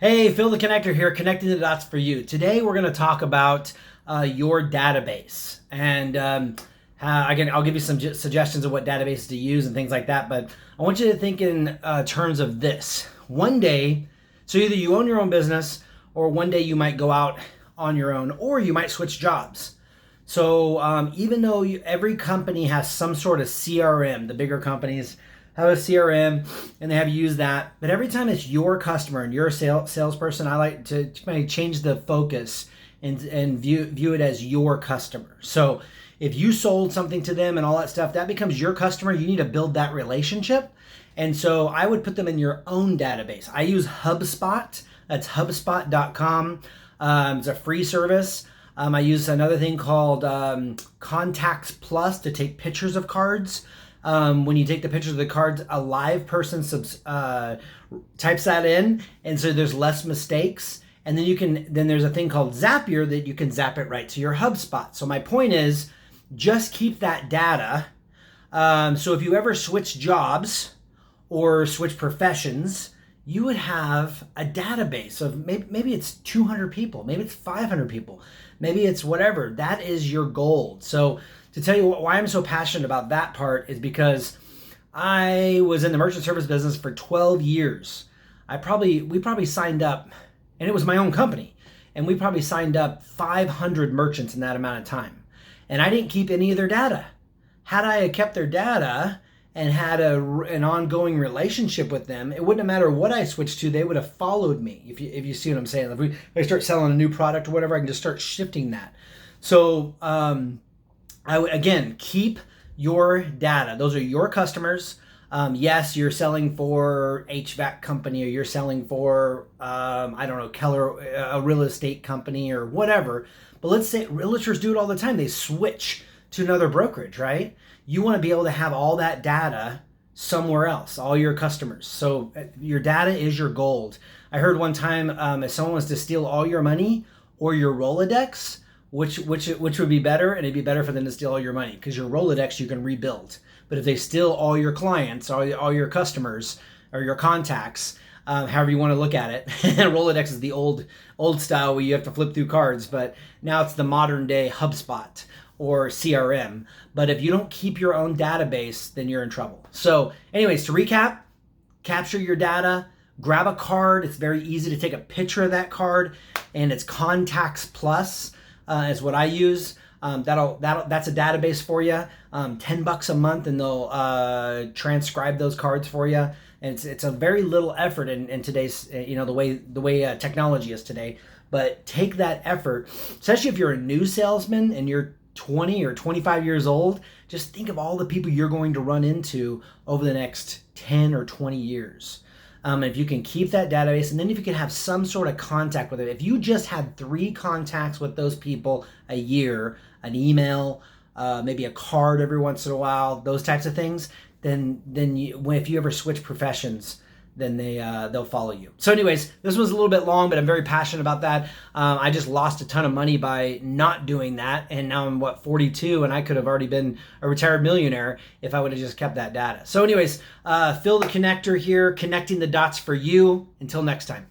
Hey, Phil the Connector here, connecting the dots for you. Today we're going to talk about your database, and I'll give you some suggestions of what databases to use and things like that. But I want you to think in terms of this. One day, so either you own your own business, or one day you might go out on your own, or you might switch jobs. So even though every company has some sort of CRM, the bigger companies have a CRM and they have used that. But every time it's your customer and you're a salesperson, I like to change the focus and view it as your customer. So if you sold something to them and all that stuff, that becomes your customer. You need to build that relationship. And so I would put them in your own database. I use HubSpot. That's HubSpot.com. It's a free service. I use another thing called Contacts Plus to take pictures of cards. When you take the pictures of the cards, a live person types that in, and so there's less mistakes. And then there's a thing called Zapier that you can zap it right to your HubSpot. So my point is, just keep that data. So if you ever switch jobs or switch professions, you would have a database of maybe it's 200 people, maybe it's 500 people, maybe it's whatever. That is your gold. So to tell you why I'm so passionate about that part is because I was in the merchant service business for 12 years. We probably signed up, and it was my own company, and we probably signed up 500 merchants in that amount of time. And I didn't keep any of their data. Had I kept their data and had an ongoing relationship with them, it wouldn't have mattered what I switched to. They would have followed me. If you see what I'm saying, if I start selling a new product or whatever, I can just start shifting that. So I would, again, keep your data. Those are your customers. Yes, you're selling for HVAC company, or you're selling for I don't know, Keller, a real estate company or whatever. But let's say realtors do it all the time. They switch to another brokerage, right? You want to be able to have all that data somewhere else, all your customers. So your data is your gold. I heard one time if someone was to steal all your money or your Rolodex, which would be better? And it'd be better for them to steal all your money, because your Rolodex you can rebuild. But if they steal all your clients, all your customers, or your contacts, however you want to look at it, Rolodex is the old style where you have to flip through cards, but now it's the modern day HubSpot or CRM. But if you don't keep your own database, then you're in trouble. So anyways, to recap, capture your data, grab a card. It's very easy to take a picture of that card, and it's Contacts Plus is what I use. That's a database for you. $10 a month, and they'll transcribe those cards for you. And it's a very little effort in today's the way technology is today. But take that effort, especially if you're a new salesman and you're 20 or 25 years old. Just think of all the people you're going to run into over the next 10 or 20 years. If you can keep that database, and then if you can have some sort of contact with it. If you just had 3 contacts with those people a year, an email, maybe a card every once in a while, those types of things, then if you ever switch professions, then they'll follow you. So anyways, this was a little bit long, but I'm very passionate about that. I just lost a ton of money by not doing that, and now I'm 42, and I could have already been a retired millionaire if I would have just kept that data. So anyways, Phil the Connector here, connecting the dots for you. Until next time.